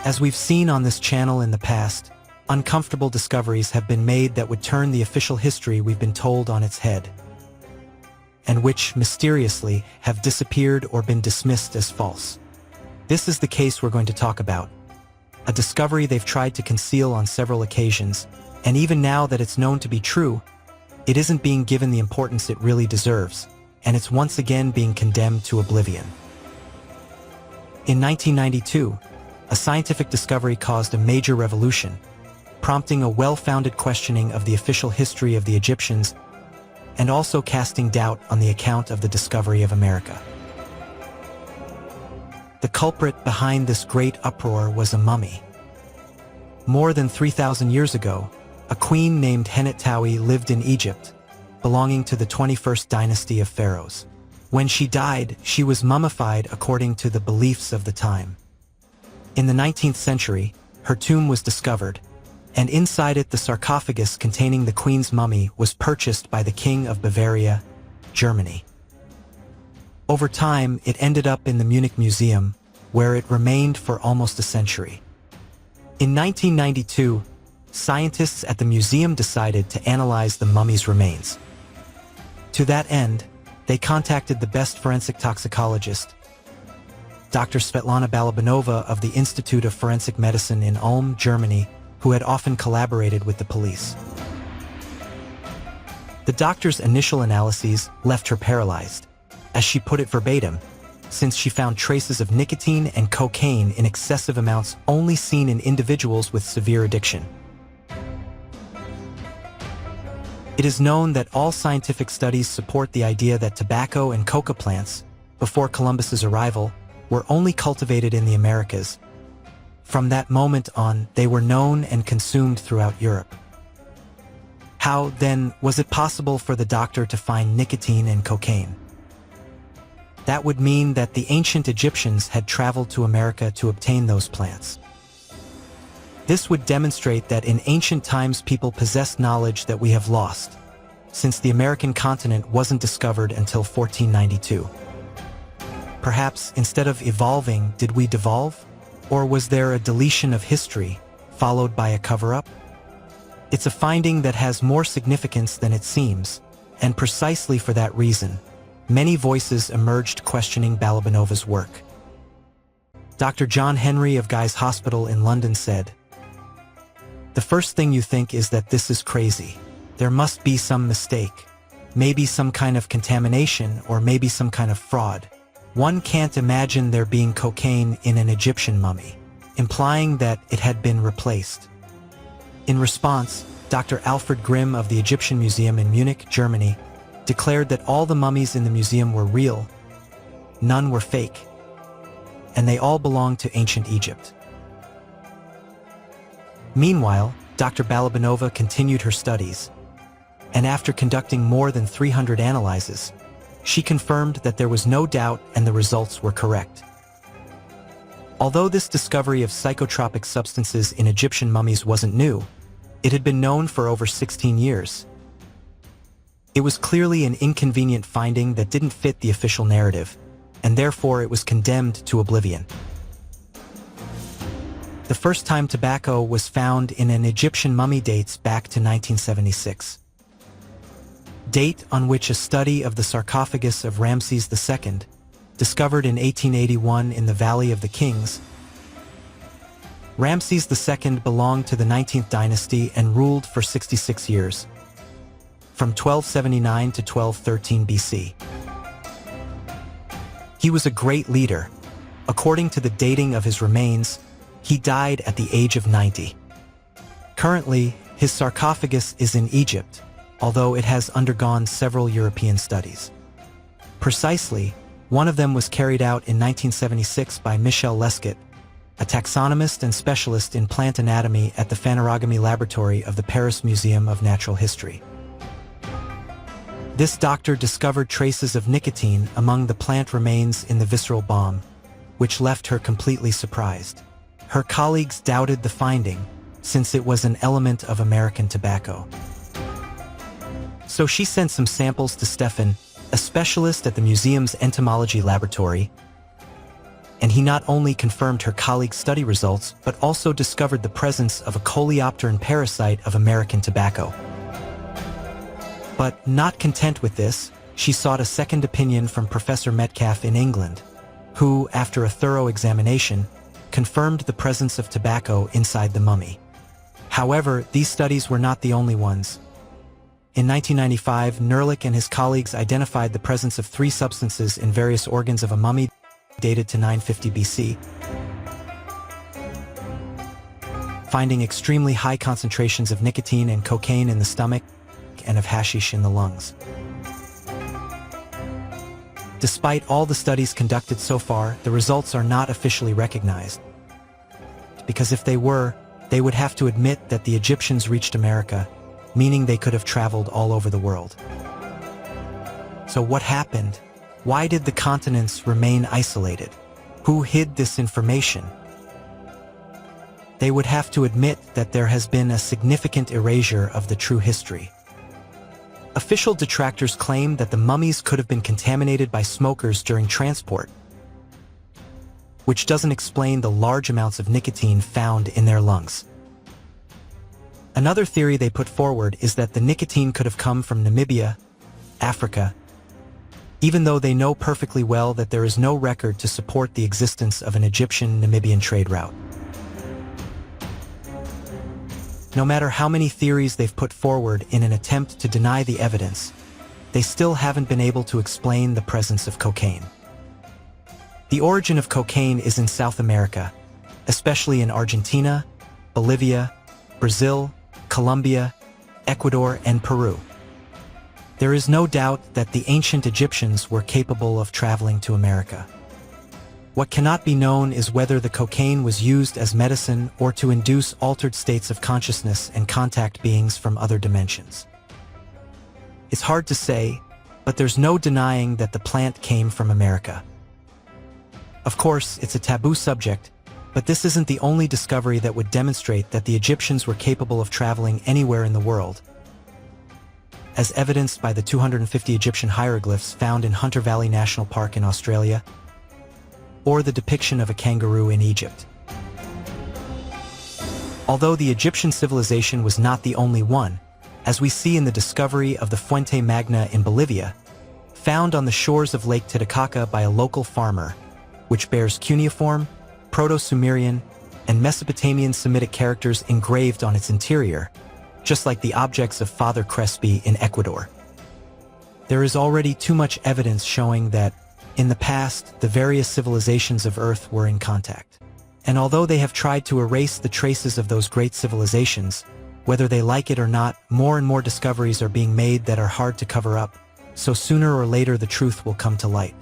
As we've seen on this channel in the past, uncomfortable discoveries have been made that would turn the official history we've been told on its head, and which, mysteriously, have disappeared or been dismissed as false. This is the case we're going to talk about. A discovery they've tried to conceal on several occasions, and even now that it's known to be true, it isn't being given the importance it really deserves, and it's once again being condemned to oblivion. In 1992, a scientific discovery caused a major revolution, prompting a well-founded questioning of the official history of the Egyptians and also casting doubt on the account of the discovery of America. The culprit behind this great uproar was a mummy. More than 3,000 years ago, a queen named Hennet-Tawi lived in Egypt, belonging to the 21st dynasty of pharaohs. When she died, she was mummified according to the beliefs of the time. In the 19th century, her tomb was discovered, and inside it the sarcophagus containing the queen's mummy was purchased by the King of Bavaria, Germany. Over time, it ended up in the Munich Museum, where it remained for almost a century. In 1992, scientists at the museum decided to analyze the mummy's remains. To that end, they contacted the best forensic toxicologist, Dr. Svetlana Balabanova of the Institute of Forensic Medicine in Ulm, Germany, who had often collaborated with the police. The doctor's initial analyses left her paralyzed, as she put it verbatim, since she found traces of nicotine and cocaine in excessive amounts only seen in individuals with severe addiction. It is known that all scientific studies support the idea that tobacco and coca plants, before Columbus's arrival, were only cultivated in the Americas. From that moment on, they were known and consumed throughout Europe. How, then, was it possible for the doctor to find nicotine and cocaine? That would mean that the ancient Egyptians had traveled to America to obtain those plants. This would demonstrate that in ancient times people possessed knowledge that we have lost, since the American continent wasn't discovered until 1492. Perhaps, instead of evolving, did we devolve? Or was there a deletion of history, followed by a cover-up? It's a finding that has more significance than it seems, and precisely for that reason, many voices emerged questioning Balabanova's work. Dr. John Henry of Guy's Hospital in London said, "The first thing you think is that this is crazy. There must be some mistake, maybe some kind of contamination or maybe some kind of fraud. One can't imagine there being cocaine in an Egyptian mummy, implying that it had been replaced." In response, Dr. Alfred Grimm of the Egyptian Museum in Munich, Germany, declared that all the mummies in the museum were real, none were fake, and they all belonged to ancient Egypt. Meanwhile, Dr. Balabanova continued her studies, and after conducting more than 300 analyses, she confirmed that there was no doubt and the results were correct. Although this discovery of psychotropic substances in Egyptian mummies wasn't new, it had been known for over 16 years. It was clearly an inconvenient finding that didn't fit the official narrative, and therefore it was condemned to oblivion. The first time tobacco was found in an Egyptian mummy dates back to 1976. Date on which a study of the sarcophagus of Ramses II, discovered in 1881 in the Valley of the Kings. Ramses II belonged to the 19th dynasty and ruled for 66 years, from 1279 to 1213 BC. He was a great leader. According to the dating of his remains, he died at the age of 90. Currently, his sarcophagus is in Egypt, although it has undergone several European studies. Precisely, one of them was carried out in 1976 by Michel Lescot, a taxonomist and specialist in plant anatomy at the Phanerogamy Laboratory of the Paris Museum of Natural History. This doctor discovered traces of nicotine among the plant remains in the visceral bomb, which left her completely surprised. Her colleagues doubted the finding, since it was an element of American tobacco. So she sent some samples to Stefan, a specialist at the museum's entomology laboratory, and he not only confirmed her colleague's study results, but also discovered the presence of a coleopteran parasite of American tobacco. But not content with this, she sought a second opinion from Professor Metcalfe in England, who, after a thorough examination, confirmed the presence of tobacco inside the mummy. However, these studies were not the only ones. In 1995, Nerlich and his colleagues identified the presence of 3 substances in various organs of a mummy dated to 950 BC, finding extremely high concentrations of nicotine and cocaine in the stomach and of hashish in the lungs. Despite all the studies conducted so far, the results are not officially recognized. Because if they were, they would have to admit that the Egyptians reached America, meaning they could have traveled all over the world. So what happened? Why did the continents remain isolated? Who hid this information? They would have to admit that there has been a significant erasure of the true history. Official detractors claim that the mummies could have been contaminated by smokers during transport, which doesn't explain the large amounts of nicotine found in their lungs. Another theory they put forward is that the nicotine could have come from Namibia, Africa, even though they know perfectly well that there is no record to support the existence of an Egyptian-Namibian trade route. No matter how many theories they've put forward in an attempt to deny the evidence, they still haven't been able to explain the presence of cocaine. The origin of cocaine is in South America, especially in Argentina, Bolivia, Brazil, Colombia, Ecuador, and Peru. There is no doubt that the ancient Egyptians were capable of traveling to America. What cannot be known is whether the cocaine was used as medicine or to induce altered states of consciousness and contact beings from other dimensions. It's hard to say, but there's no denying that the plant came from America. Of course, it's a taboo subject, but this isn't the only discovery that would demonstrate that the Egyptians were capable of traveling anywhere in the world, as evidenced by the 250 Egyptian hieroglyphs found in Hunter Valley National Park in Australia, or the depiction of a kangaroo in Egypt. Although the Egyptian civilization was not the only one, as we see in the discovery of the Fuente Magna in Bolivia, found on the shores of Lake Titicaca by a local farmer, which bears cuneiform, Proto-Sumerian, and Mesopotamian Semitic characters engraved on its interior, just like the objects of Father Crespi in Ecuador. There is already too much evidence showing that, in the past, the various civilizations of Earth were in contact. And although they have tried to erase the traces of those great civilizations, whether they like it or not, more and more discoveries are being made that are hard to cover up, so sooner or later the truth will come to light.